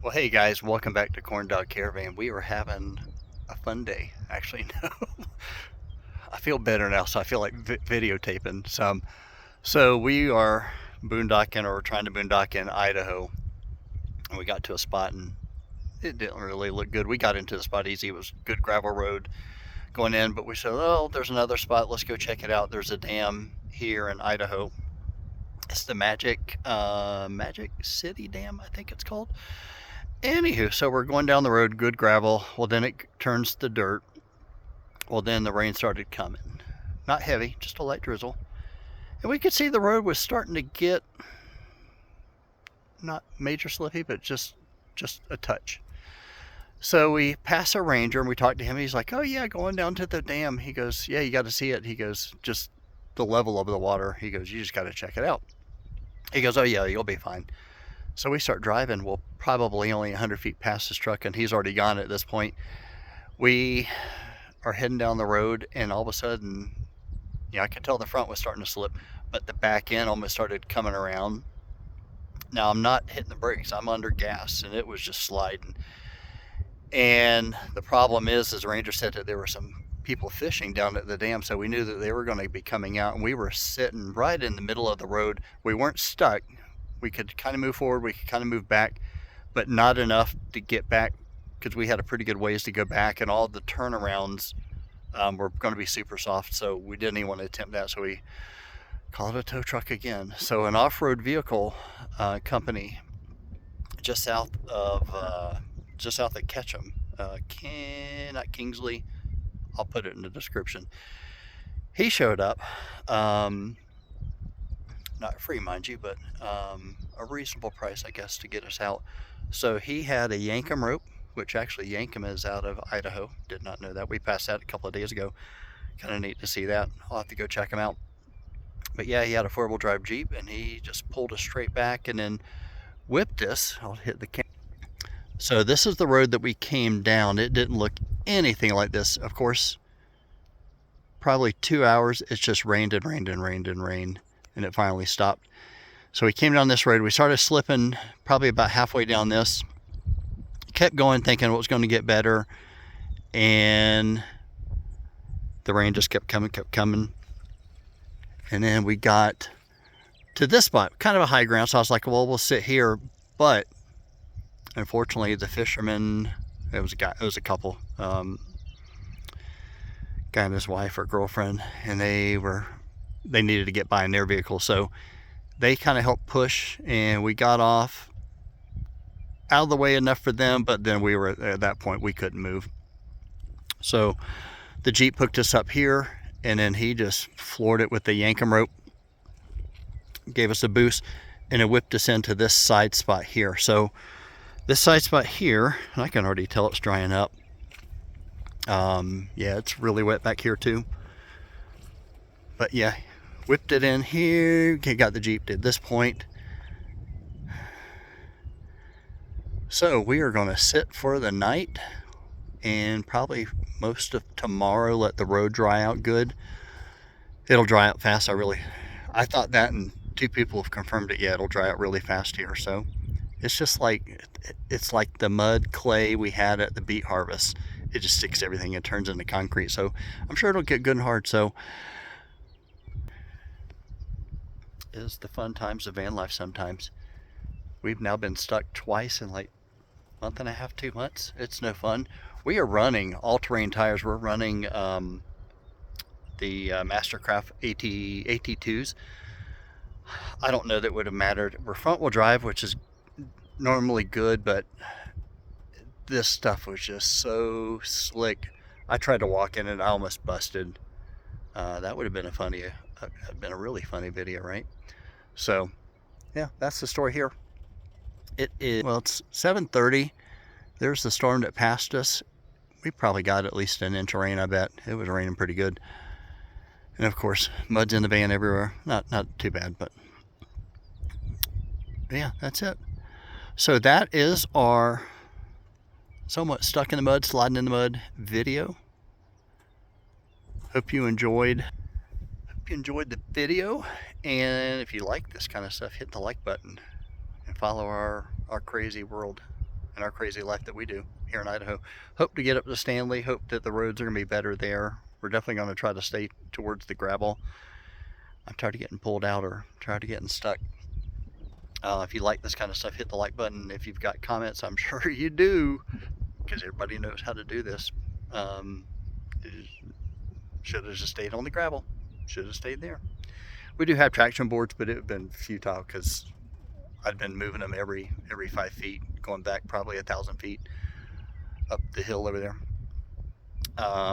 Well, hey guys, welcome back to Corn Dog Caravan. We were having a fun day. Actually, no, I feel better now, so I feel like videotaping some. So we are boondocking, or trying to boondock in Idaho, and we got to a spot, and it didn't really look good. We got into the spot easy. It was a good gravel road going in, but we said, oh, there's another spot. Let's go check it out. There's a dam here in Idaho. It's the Magic City Dam, I think it's called. Anywho, so we're going down the road, good gravel. Well, then it turns to dirt. Well, then the rain started coming. Not heavy, just a light drizzle. And we could see the road was starting to get not major slippy, but just a touch. So we pass a ranger and we talked to him. He's like, oh yeah, going down to the dam. He goes, yeah, you got to see it. He goes, just the level of the water. He goes, you just got to check it out. He goes, oh yeah, you'll be fine. So we start driving. We're probably only 100 feet past his truck, and he's already gone at this point. We are heading down the road, and all of a sudden, I could tell the front was starting to slip, but the back end almost started coming around. Now, I'm not hitting the brakes. I'm under gas, and it was just sliding. And the problem is, as the ranger said, that there were some people fishing down at the dam, so we knew that they were going to be coming out, and we were sitting right in the middle of the road. We weren't stuck. We could kind of move forward, we could kind of move back, but not enough to get back, because we had a pretty good ways to go back, and all the turnarounds were going to be super soft, so we didn't even want to attempt that, so we called a tow truck again. So an off-road vehicle company just south of Ketchum, not Kingsley, I'll put it in the description. He showed up, not free, mind you, but a reasonable price, I guess, to get us out. So he had a Yankum rope, which actually Yankum is out of Idaho. Did not know that. We passed that a couple of days ago. Kind of neat to see that. I'll have to go check him out. But yeah, he had a four-wheel drive Jeep, and he just pulled us straight back and then whipped us. I'll hit the camera. So this is the road that we came down. It didn't look anything like this. Of course, probably 2 hours, it's just rained and rained and rained and rained, and it finally stopped. So we came down this road. We started slipping probably about halfway down this. Kept going, thinking it was going to get better, and the rain just kept coming. And then we got to this spot, kind of a high ground, so I was like, well, we'll sit here. But unfortunately, the fishermen, it was a couple, guy and his wife or girlfriend, and they needed to get by in their vehicle, so they kind of helped push, and we got off out of the way enough for them, but then we were at that point, we couldn't move. So the Jeep hooked us up here, and then he just floored it with the Yankum rope, gave us a boost, and it whipped us into this side spot here. So this side spot here, and I can already tell it's drying up. Yeah, it's really wet back here too. But yeah, whipped it in here, got the Jeep to this point. So we are going to sit for the night and probably most of tomorrow let the road dry out good. It'll dry out fast. I thought that, and two people have confirmed it. Yeah, it'll dry out really fast here. So it's just like, it's like the mud clay we had at the beet harvest. It just sticks everything and turns into concrete. So I'm sure it'll get good and hard. So is the fun times of van life sometimes. We've now been stuck twice in like a month and a half, 2 months. It's no fun. We are running all-terrain tires. We're running the Mastercraft AT2s. I don't know that it would have mattered. We're front-wheel drive, which is normally good, but this stuff was just so slick. I tried to walk in it, I almost busted. That would have been a really funny video, right? So yeah, that's the story here. It's 7:30. There's the storm that passed us. We probably got at least an inch of rain, I bet. It was raining pretty good. And of course, mud's in the van everywhere. Not too bad, but yeah, that's it. So that is our somewhat stuck in the mud, sliding in the mud video. Hope you enjoyed the video, and if you like this kind of stuff, hit the like button and follow our crazy world. in our crazy life that we do here in Idaho. Hope to get up to Stanley. Hope that the roads are going to be better there. We're definitely going to try to stay towards the gravel. I'm tired of getting pulled out or tired of getting stuck. If you like this kind of stuff, hit the like button. If you've got comments, I'm sure you do, because everybody knows how to do this. Should have just stayed on the gravel. Should have stayed there. We do have traction boards, but it would have been futile because I'd been moving them every 5 feet, going back probably 1,000 feet up the hill over there.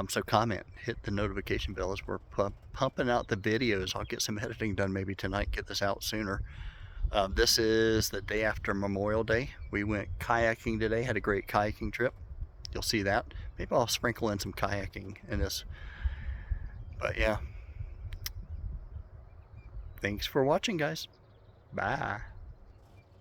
So comment, hit the notification bell as we're pumping out the videos. I'll get some editing done maybe tonight, get this out sooner. This is the day after Memorial Day. We went kayaking today, had a great kayaking trip. You'll see that. Maybe I'll sprinkle in some kayaking in this. But yeah. Thanks for watching, guys. Bye.